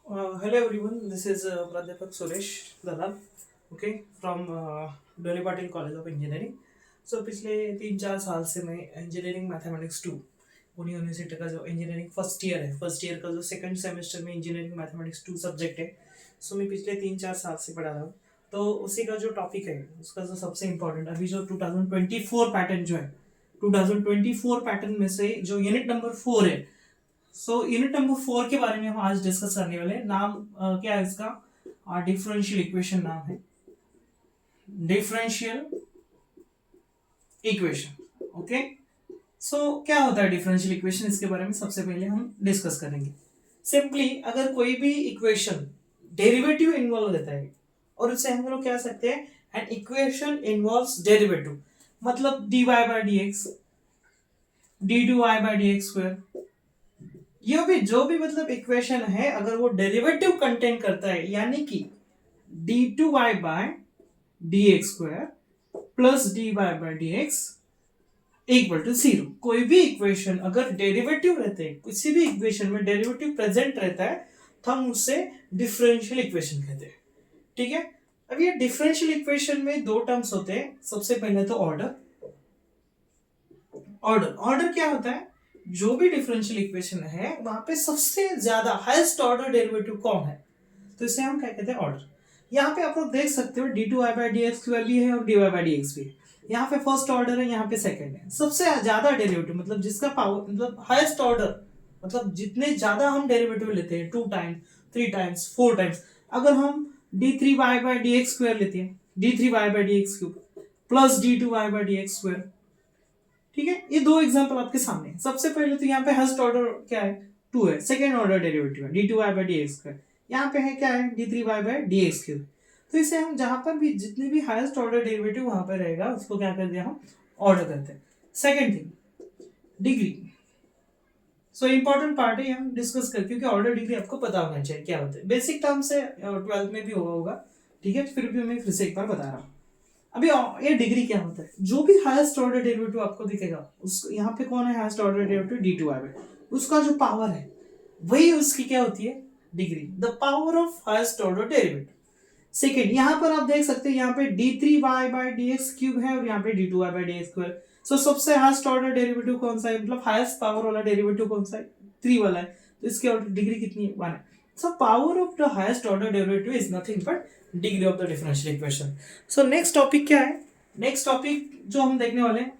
Hello everyone, this is Pradyapak Suresh Dalal, okay, from Dolly Patil College of Engineering. So पिछले 3-4 साल से मैं engineering mathematics 2 Pune university का जो इंजीनियरिंग फर्स्ट ईयर का जो सेकंड सेमेस्टर में इंजीनियरिंग मैथमेटिक्स 2 सब्जेक्ट है, सो मैं पिछले 3-4 साल से पढ़ा रहा हूँ। तो उसी का जो टॉपिक है उसका जो सबसे इम्पोर्टेंट अभी जो 2024 पैटर्न जो है, 2024 पैटर्न में से जो यूनिट नंबर 4 है, सो यूनिट नंबर 4 के बारे में हम आज डिस्कस करने वाले हैं। नाम क्या है इसका? डिफरेंशियल इक्वेशन नाम है, डिफरेंशियल इक्वेशन। ओके, सो क्या होता है डिफरेंशियल इक्वेशन, इसके बारे में सबसे पहले हम डिस्कस करेंगे। सिंपली अगर कोई भी इक्वेशन डेरिवेटिव इन्वॉल्व रहता है और उसे हम लोग कह सकते हैं एन इक्वेशन इन्वॉल्व्स डेरिवेटिव, मतलब dy by d x, d two y by d x square, ये भी जो भी मतलब इक्वेशन है अगर वो डेरिवेटिव कंटेन करता है, यानी कि d two y by d x square plus d y by d x equal to 0, कोई भी इक्वेशन अगर डेरिवेटिव रहते हैं, किसी भी इक्वेशन में डेरिवेटिव प्रेजेंट रहता है तो हम उससे डिफरेंशियल इक्वेशन कहते हैं। ठीक है, अब ये डिफरेंशियल इक्वेशन में दो टर्म्स होते हैं। सबसे पहले तो ऑर्डर। ऑर्डर क्या होता है? जो भी डिफरेंशियल इक्वेशन है वहां पे सबसे ज्यादा हाईएस्ट ऑर्डर डेरिवेटिव कौन है, तो इसे हम क्या कहते हैं? ऑर्डर। यहाँ पे आप लोग देख सकते हो d two Y by D x भी है और d y by D x भी है। यहाँ पे फर्स्ट ऑर्डर है, यहाँ पे सेकंड है। सबसे ज्यादा डेरिवेटिव मतलब जिसका पावर मतलब हाईएस्ट ऑर्डर, मतलब जितने ज्यादा हम डेरिवेटिव लेते हैं 2 टाइम्स 3 टाइम्स 4 टाइम्स, अगर हम d three Y by D x square लेते हैं, d three Y by D x cube plus d two Y by D x square. ठीक है, ये दो एग्जांपल आपके सामने है। सबसे पहले तो यहाँ पे हाईएस्ट ऑर्डर क्या है? 2 है। सेकंड ऑर्डर डेरिवेटिव है d two Y by D x square, यहाँ पे है क्या है? D three Y by D x cube. तो इसे हम जहां पर भी जितने भी हाईएस्ट ऑर्डर डेरिवेटिव वहां पर रहेगा उसको क्या कर दिया हम? ऑर्डर करते हैं। Second thing, degree. So important part है, हम डिस्कस कर, क्योंकि ऑर्डर डिग्री आपको पता होना चाहिए क्या होता है। बेसिक टर्म से 12th में भी हुआ होगा। ठीक है, फिर भी मैं फिर से एक बार बता रहा हूँ। अभी ये डिग्री क्या होता है? जो भी हाईएस्ट ऑर्डर डेरिवेटिव आपको दिखेगा उस यहाँ पे कौन है? Highest order derivative D two Y, उसका जो पावर है वही उसकी क्या होती है? Degree, the power of highest order derivative. Second, यहाँ पर आप देख सकते हैं यहाँ पे D three Y by D x cube है और यहाँ पे D two Y by D x square. So सबसे हाईएस्ट ऑर्डर डेरिवेटिव कौन सा है, मतलब हाईएस्ट पावर वाला डेरिवेटिव कौन सा है? 3 वाला है। तो इसकी डिग्री कितनी है? 1 है। So power of the highest order derivative is nothing but degree of the differential equation. So next topic क्या है? नेक्स्ट टॉपिक जो हम देखने वाले हैं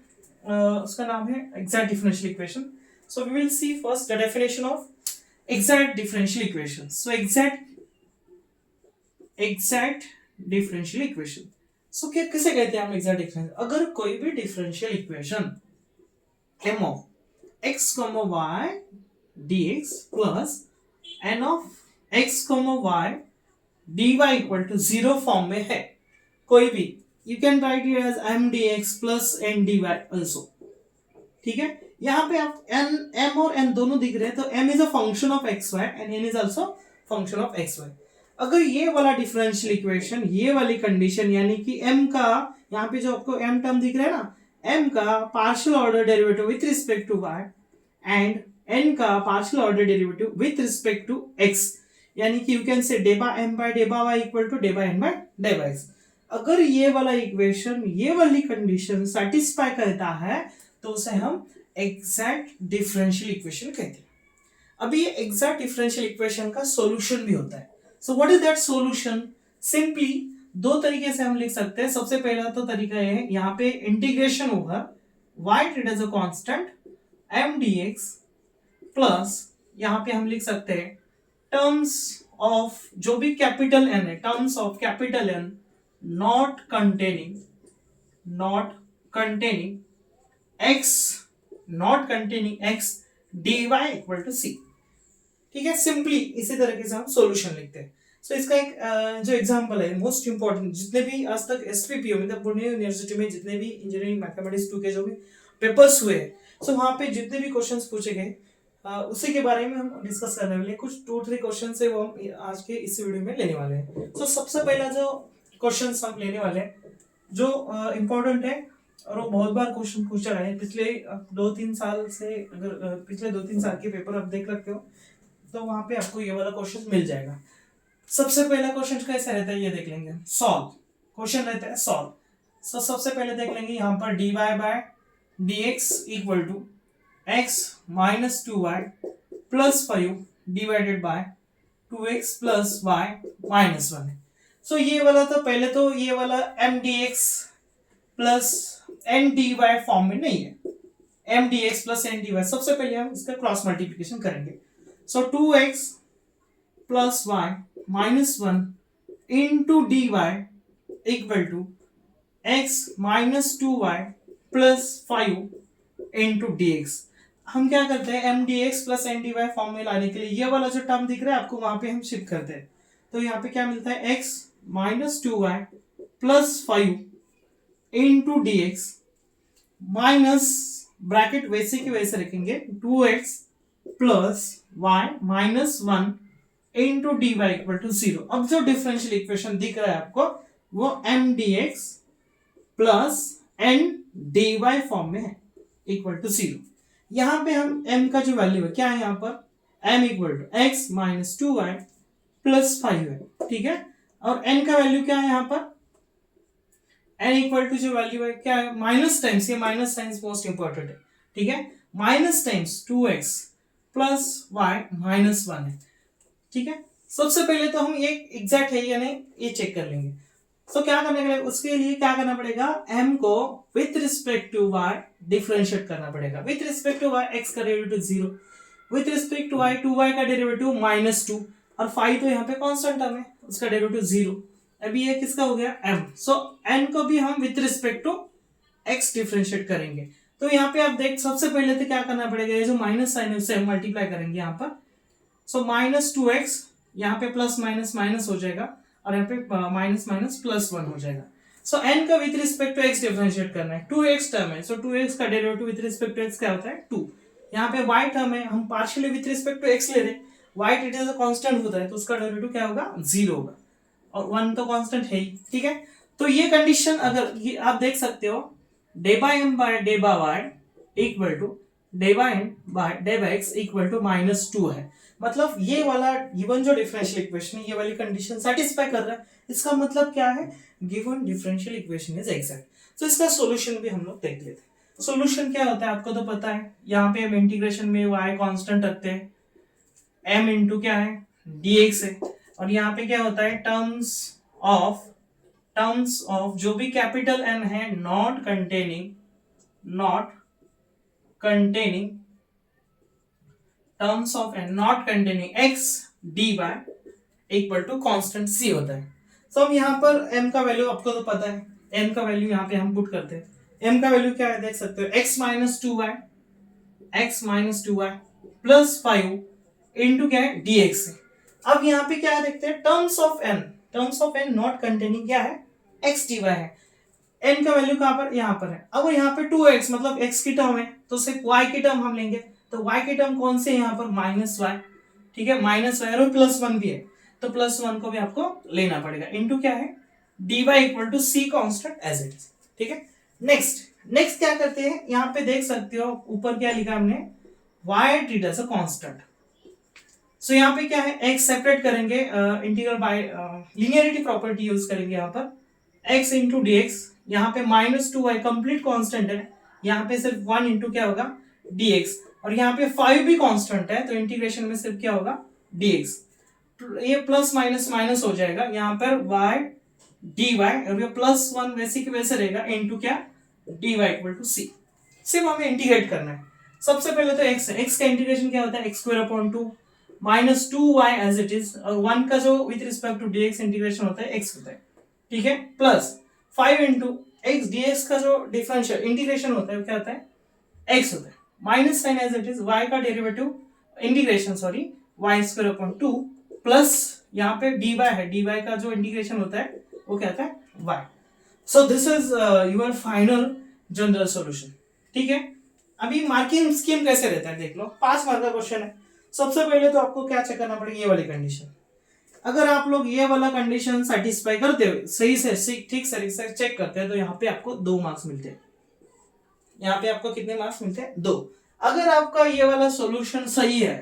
उसका नाम है exact differential equation. So we will see first the definition of exact differential equation. So exact differential equation, so क्या किसे कहते हैं हम एग्जैक्ट डिफरेंशियल? अगर कोई भी differential equation m of x y dx plus n of x y dy equal to 0 form में है, कोई भी, you can write it as m dx plus n dy also। ठीक है, यहाँ पे आप n m और n दोनों दिख रहे हैं, तो m is a function of x y and n is also function of x y. अगर ये वाला डिफरेंशियल इक्वेशन, ये वाली कंडीशन, यानी कि m का, यहाँ पे जो आपको m टर्म दिख रहा है ना, m का partial order derivative with respect to y and n का partial order derivative with respect to x, यानी कि यू कैन से डेबा m बाय डेबा y इक्वल टू डेबा n बाय डेबा x। अगर ये वाला इक्वेशन, ये वाली कंडीशन सेटिस्फाई करता है तो उसे हम एग्जैक्ट डिफरेंशियल इक्वेशन कहते हैं। अभी ये एग्जैक्ट डिफरेंशियल इक्वेशन का सॉल्यूशन भी होता है। So what is that solution? Simply दो तरीके से हम लिख सकते हैं। सबसे पहला तो तरीका ये है, यहाँ पे इंटीग्रेशन होगा y treat as a constant m dx plus यहाँ पे हम लिख सकते हैं टर्म्स ऑफ जो भी कैपिटल n है, terms of capital N not containing x, not containing x dy equal to c। ठीक है, सिंपली इसी तरीके से हम सॉल्यूशन लिखते हैं। सो इसका एक जो एग्जांपल है मोस्ट इंपॉर्टेंट, जितने भी आज तक एसपीपीओ मतलब पुणे यूनिवर्सिटी में जितने भी इंजीनियरिंग मैथमेटिक्स 2 के जो भी पेपर्स हुए हैं, सो वहां पे जितने भी क्वेश्चंस पूछे गए उसी के बारे में हम डिस्कस करने वाले हैं। कुछ 2-3 क्वेश्चन है वो हम आज के इस वीडियो में लेने वाले हैं। सो सबसे पहला जो क्वेश्चन हम लेने वाले हैं जो इम्पोर्टेंट है और वो बहुत बार क्वेश्चन पूछा रहा है पिछले 2-3 साल से, अगर पिछले 2-3 साल के पेपर आप देख सकते हो तो वहां पे आपको ये वाला क्वेश्चन मिल जाएगा। सबसे पहला क्वेश्चन कैसा रहता है ये देख लेंगे। सॉल्व क्वेश्चन रहता है सॉल्व। सो सबसे पहले देख लेंगे यहाँ पर dy bye dx equal to x minus 2y plus 5 divided by 2x plus y minus 1 है। सो ये वाला तो पहले तो ये वाला m dx plus n dy form में नहीं है। m dx plus n dy सबसे पहले हम इसका क्रॉस मल्टीप्लिकेशन करेंगे। So 2x plus y minus 1 into d y equal to x minus 2y plus 5 into d x. हम क्या करते हैं m d x plus n d y form में लाने के लिए ये वाला जो टर्म दिख रहा है आपको वहां पे हम शिफ्ट करते हैं। तो यहाँ पे क्या मिलता है x minus 2y plus 5 into d x minus bracket वैसे की वैसे रखेंगे 2x plus y minus 1 into d y equal to 0। अब जो डिफरेंशियल इक्वेशन दिख रहा है आपको वो m d x plus n d y form में है इक्वल टू 0। यहां पे हम m का जो वैल्यू है क्या है यहाँ पर m equal to x minus 2y plus 5 है, ठीक है। और n का वैल्यू क्या है यहाँ पर n इक्वल टू जो वैल्यू है क्या है माइनस टाइम्स, ये माइनस साइंस मोस्ट इंपॉर्टेंट है, ठीक है। Minus times 2x plus y minus 1 है, ठीक है। सबसे पहले तो हम ये एग्जैक्ट है या नहीं ये चेक कर लेंगे। सो क्या करने के लिए उसके लिए क्या करना पड़ेगा m को with respect to y differentiate करना पड़ेगा। With respect to y x का derivative 0, with respect to y 2y का डेरिवेटिव -2 और 5 तो यहाँ पे कांस्टेंट टर्म है उसका डेरिवेटिव 0। अभी ये किसका हो गया m। सो n को भी हम with respect to x differentiate करेंगे। तो यहाँ पे आप देख सबसे पहले तो क्या करना पड़ेगा ये जो माइनस साइन है उससे मल्टीप्लाई करेंगे यहाँ पर। सो माइनस 2x यहाँ पे प्लस माइनस माइनस हो जाएगा और यहाँ पे माइनस माइनस प्लस 1 हो जाएगा। सो n का with respect to x differentiate करना है। 2x टर्म है, सो 2x का derivative with respect to x क्या होता है 2। यहाँ पे y टर्म है, हम partially with respect to x ले रहे हैं, y it is a constant होता है तो उसका डेरिवेटिव क्या होगा 0 होगा और 1 तो कांस्टेंट है ही, ठीक है। तो ये कंडीशन अगर ये आप देख सकते हो d by m by d by y equal to d by n by d by x equal to -2 है। मतलब ये वाला गिवन जो डिफरेंशियल इक्वेशन है ये वाली कंडीशन सेटिस्फाई कर रहा है। इसका मतलब क्या है given differential equation is exact. तो इसका सॉल्यूशन भी हम लोग देख लेते हैं। सॉल्यूशन क्या होता है आपको तो पता है, यहाँ पे हम इंटीग्रेशन में y कांस्टेंट रखते हैं, m इंटू क्या है dx है, और यहाँ पे क्या होता है टर्म्स ऑफ जो भी कैपिटल M है not containing terms of n not containing x dy equal to constant c होता है। तो हम यहाँ पर m का वैल्यू आपको तो पता है, m का वैल्यू यहाँ पे हम पुट करते हैं। m का वैल्यू क्या है देख सकते हो x minus 2y plus 5 into क्या है dx है। अब यहाँ पे क्या देखते हैं terms of n not containing क्या है x dy है। n का वैल्यू कहाँ पर यहाँ पर है। अब यहाँ पे 2x मतलब x की टर्म है तो सिर्फ y की टर्म हम लेंगे, तो y की टर्म कौन से यहाँ पर -y, ठीक है -y और +1 भी है तो +1 को भी आपको लेना पड़ेगा इंटू क्या है dy equal to c constant as it is, ठीक है। नेक्स्ट क्या करते हैं यहाँ पे देख सकते हो ऊपर क्या लिखा हमने y treat as a constant. So यहाँ पे क्या है x सेपरेट करेंगे integral by linearity property use करेंगे यहाँ पर x इंटू dx, यहाँ पे -2y कंप्लीट कांस्टेंट है, यहाँ पे सिर्फ 1 इंटू क्या होगा dx और यहाँ पे 5 भी कांस्टेंट है तो इंटीग्रेशन में सिर्फ क्या होगा dx, ये प्लस माइनस माइनस हो जाएगा यहाँ पर y dy और ये +1 वैसे की वैसे रहेगा इनटू क्या dy इक्वल टू c। सिर्फ हमें इंटीग्रेट करना है। सबसे पहले तो x है, x का इंटीग्रेशन क्या होता है x² minus 2y as it is और 1 का जो with respect to dx integration होता है x होता है, ठीक है, प्लस 5 इंटू x dx का जो डिफरेंशियल इंटीग्रेशन होता है वो क्या होता है x होता है, minus sign as it is y का डेरिवेटिव इंटीग्रेशन y² प्लस यहाँ पे dy है, dy का जो इंटीग्रेशन होता है वो क्या होता है y। So this is your final general solution, ठीक है। अभी मार्किंग स्कीम कैसे रहता है देख लो, 5 मार्क का क्वेश्चन है। सबसे पहले तो आपको क्या चेक करना पड़ेगा ये वाली कंडीशन। अगर आप लोग ये वाला कंडीशन सेटिस्फाई करते हो सही से ठीक से चेक करते हैं तो यहाँ पे आपको 2 मार्क्स मिलते हैं। यहाँ पे आपको कितने मार्क्स मिलते हैं 2। अगर आपका ये वाला सॉल्यूशन सही है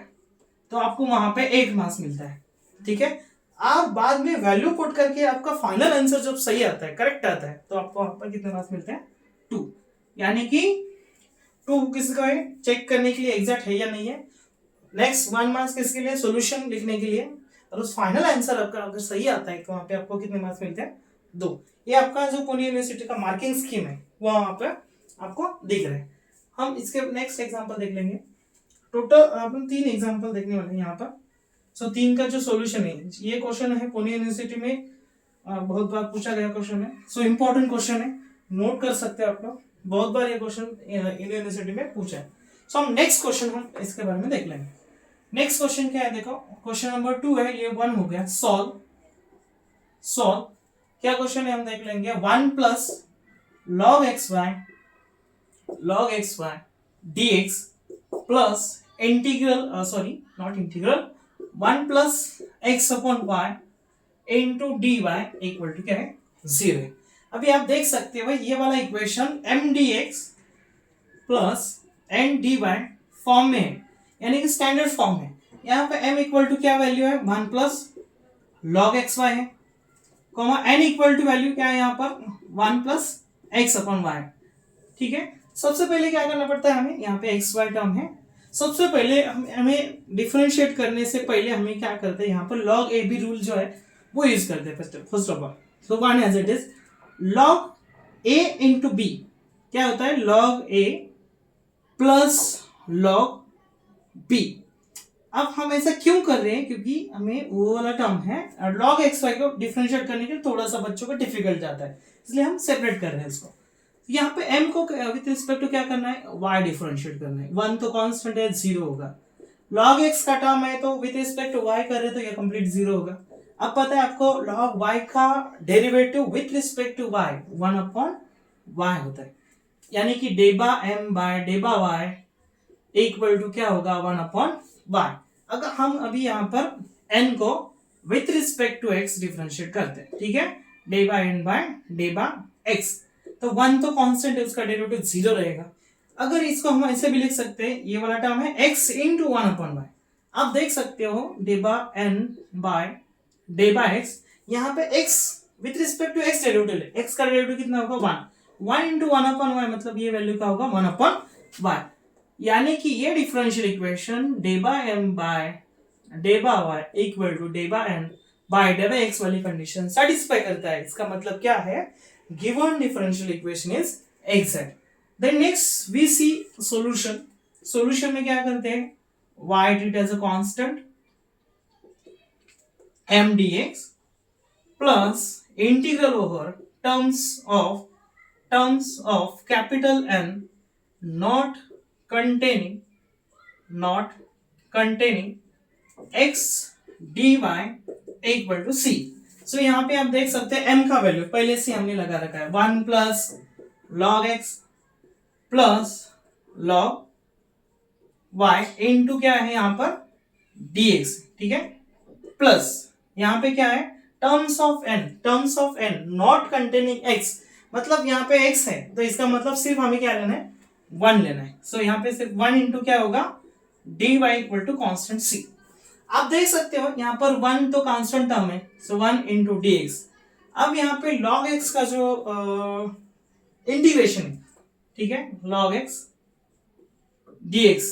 तो आपको वहां पे 1 मार्क्स मिलता है। ठीक है, आप बाद में वैल्यू पुट करके आपका फाइनल आंसर जब सही आता है, करेक्ट आता है, तो आपको वहां पर कितने मार्क्स मिलते हैं? 2। यानी कि 2 किसका है? चेक करने के लिए एग्जैक्ट है या नहीं है। नेक्स्ट 1 मार्क्स किसके लिए? सॉल्यूशन लिखने के लिए। और उस फाइनल आंसर आपका अगर सही आता है तो वहां पे आपको कितने मार्क्स मिलते हैं? 2। ये आपका जो पुणे यूनिवर्सिटी का मार्किंग स्कीम है वो वहां पे आपको दिख रहा है। हम इसके नेक्स्ट एग्जांपल देख लेंगे। टोटल अपन 3 एग्जांपल देखने वाले हैं यहाँ पर। सो 3 का जो सॉल्यूशन है, ये क्वेश्चन है पुणे यूनिवर्सिटी में बहुत बार पूछा गया क्वेश्चन है। सो इंपॉर्टेंट क्वेश्चन है, नोट कर सकते हैं आप लोग, बहुत बार ये क्वेश्चन यूनिवर्सिटी में पूछा है। सो हम नेक्स्ट क्वेश्चन हम इसके बारे में देख लेंगे। नेक्स्ट क्वेश्चन क्या है? देखो क्वेश्चन नंबर 2 है, ये 1 हो गया। सॉल्व क्या क्वेश्चन है हम देख लेंगे। 1 plus log x y dx plus integral sorry not integral 1 plus x upon y into d y equal to क्या है? 0। अभी आप देख सकते हो ये वाला equation m d x plus n d y form में है, यानी कि स्टैंडर्ड फॉर्म है। यहाँ पे m इक्वल टू क्या वैल्यू है? 1 प्लस log एक्स वाई है, comma n equal to value क्या है यहाँ पर? 1 प्लस एक्स अपॉन वाई। ठीक है, सबसे पहले क्या करना पड़ता है हमें? यहाँ पे एक्स वाई टर्म है, सबसे पहले हमें डिफरेंशिएट करने से पहले हमें क्या करते हैं? यहाँ पर log a b रूल जो है वो यूज करते हैं first of all. So one as it is log a into b क्या होता है? log a plus log b। अब हम ऐसा क्यों कर रहे हैं? क्योंकि हमें वो वाला टर्म है और log एक्स वाई को डिफरेंशिएट करने के लिए थोड़ा सा बच्चों को डिफिकल्ट जाता है, इसलिए हम सेपरेट कर रहे हैं इसको। यहाँ पे m को विद रिस्पेक्ट टू क्या करना है? y डिफरेंशिएट करना है। 1 तो कांस्टेंट है, 0 होगा। log x का टर्म है तो विद रिस्पेक्ट टू y कर रहे हैं तो ये कंप्लीट 0 होगा। अब पता है आपको log y का derivative with respect to y 1 upon y होता है, यानी कि डेबा m बाय डेबा y इक्वल टू क्या होगा? 1 अपॉन y। अगर हम अभी यहाँ पर n को with respect to x differentiate करते हैं, ठीक है, डेबा n बाय डेबा x, तो 1 तो कांस्टेंट है, उसका डेरिवेटिव 0 रहेगा। अगर इसको हम ऐसे भी लिख सकते हैं, ये वाला टर्म है x इंटू 1 अपॉन y। आप देख सकते हो डेबा n बाय डेबा x, यहाँ पे x with respect to x derivative है, x का डेरिवेटिव कितना होगा? 1 इंटू 1 अपॉन y, मतलब ये वैल्यू का होगा 1 अपॉन y। यानी कि ये डिफरेंशियल इक्वेशन डेबा m बाय डेबा y इक्वल टू डेबा n बाय डेबा x वाली कंडीशन सेटिस्फाई करता है। इसका मतलब क्या है? Given differential equation is exact. Then next we see solution. Solution में क्या करते हैं? y treat as a constant m dx plus integral over terms of capital N not containing x dy equal to c। So यहाँ पे आप देख सकते हैं m का वैल्यू पहले से हमने लगा रखा है 1 plus log x plus log y into क्या है यहाँ पर? dx। ठीक है, प्लस यहाँ पे क्या है? Terms of n not containing x, मतलब यहाँ पे x है तो इसका मतलब सिर्फ हमें क्या लेना है? 1 लेना है। सो यहाँ पे सिर्फ 1 इंटू क्या होगा? dy equal to constant c। आप देख सकते हो यहाँ पर 1 तो कांस्टेंट टर्म है, सो 1 इंटू dx। अब यहाँ पे log x का जो इंटीग्रेशन है, ठीक है, log x dx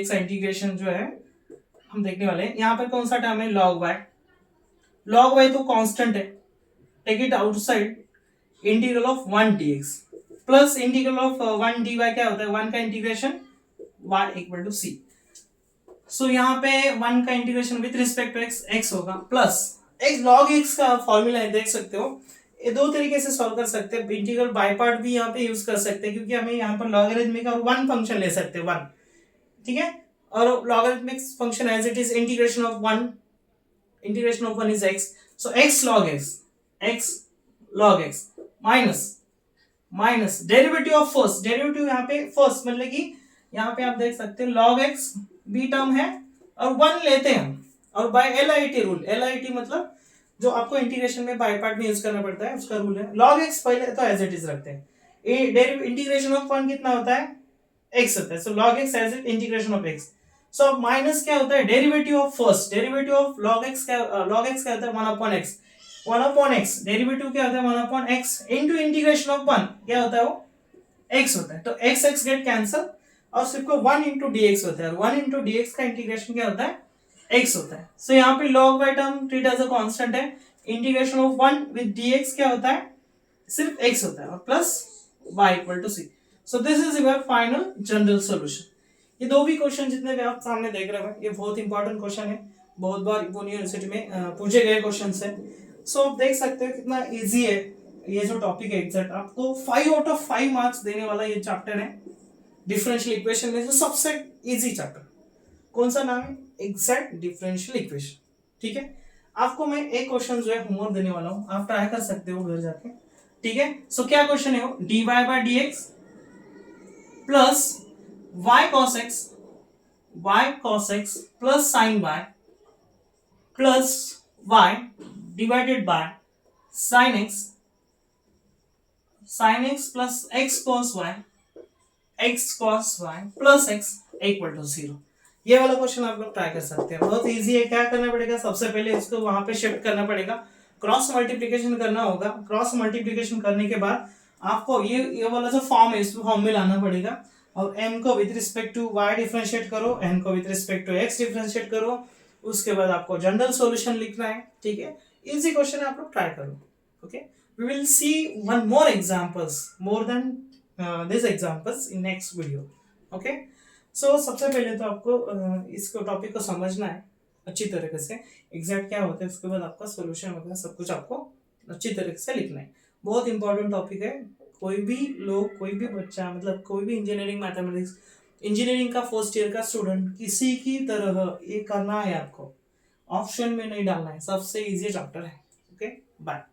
का इंटीग्रेशन जो है हम देखने वाले हैं। यहाँ पर कौन सा टर्म है? log y तो कांस्टेंट है, take it outside, integral of 1 dx plus integral of 1 dy क्या होता है? 1 का integration y equal to c। So यहाँ पे 1 का integration with respect to x होगा प्लस log x का फॉर्मूला है, देख सकते हो। ये दो तरीके से सॉल्व कर सकते हैं, इंटीग्रल बाय पार्ट भी यहाँ पे यूज कर सकते हैं, क्योंकि हमें यहाँ पर लॉगरिथमिक और 1 फंक्शन ले सकते हैं 1, ठीक है, और logarithmic function as it is integration of 1 is x, so x log x minus derivative of first, derivative यहाँ पे फर्स्ट मतलब कि यहाँ पे आप देख सकते हैं log x बी टर्म है और 1 लेते हैं हम, और बाय LIT रूल, LIT मतलब जो आपको इंटीग्रेशन में बाय पार्ट में यूज करना पड़ता है उसका रूल है। log x पहले तो एज इट इज रखते हैं, इंटीग्रेशन ऑफ 1 कितना होता है? x होता है, so log x as it integration of x, so अब माइनस क्या होता है, derivative of first, derivative of log x क्या होता है 1/x, 1/x डेरिवेटिव क्या होता है 1/x इनटू इंटीग्रेशन ऑफ 1 क्या होता है वो x होता है, तो x x गेट कैंसल और सिर्फ को 1 इंटू dx होता है, और 1 इंटू dx का इंटीग्रेशन क्या होता है x होता है। सो यहाँ पे log y term treat as a constant है, इंटीग्रेशन ऑफ 1 विद dx क्या होता है सिर्फ x होता है और plus y equal to c। So this is your final general solution. ये दो भी क्वेश्चन जितने भी आप सामने देख रहे हो ये बहुत इंपॉर्टेंट क्वेश्चन है, बहुत बार यूनिवर्सिटी में पूछे गए क्वेश्चन है। सो आप देख सकते हो कितना इजी है ये जो टॉपिक है। एग्जैक्ट आपको 5/5 मार्क्स देने वाला ये चैप्टर है डिफरेंशियल इक्वेशन में, जो सबसे इजी चैप्टर कौन सा नाम है, एग्जैक्ट डिफरेंशियल इक्वेशन। ठीक है, आपको मैं एक क्वेश्चन जो है होमवर्क देने वाला हूं, आप ट्राई कर सकते हो घर जाके। ठीक है, सो क्या क्वेश्चन है वो, dy bye dx plus y cos x plus sin y plus y divided by sin x plus x cos y plus x equal to 0। ये वाला क्वेश्चन आप लोग ट्राई कर सकते हैं, बहुत इजी है। क्या करना पड़ेगा, सबसे पहले इसको वहां पे शिफ्ट करना पड़ेगा, क्रॉस मल्टीप्लिकेशन करना होगा। क्रॉस मल्टीप्लिकेशन करने के बाद आपको ये वाला जो फॉर्म है इस फॉर्म में लाना पड़ेगा, और m को with respect to y differentiate करो, n को with respect to x differentiate करो, उसके बाद आपको जनरल सॉल्यूशन लिखना है। ठीक है, इजी क्वेश्चन है, आप लोग ट्राई करो। Okay, we will see one more examples more than this examples in next video. Okay, so सबसे पहले तो आपको इसको टॉपिक को समझना है अच्छी तरीके से, एग्जैक्ट क्या होता है, उसके बाद आपका सॉल्यूशन वगैरह सब कुछ आपको अच्छी तरीके से लिखना है। बहुत इंपॉर्टेंट टॉपिक है, कोई भी लोग, कोई भी बच्चा, मतलब कोई भी इंजीनियरिंग मैथमेटिक्स, इंजीनियरिंग का फर्स्ट ईयर का स्टूडेंट, किसी की तरह ये करना है आपको, ऑप्शन में नहीं डालना है, सबसे इजी चैप्टर है। Okay, bye.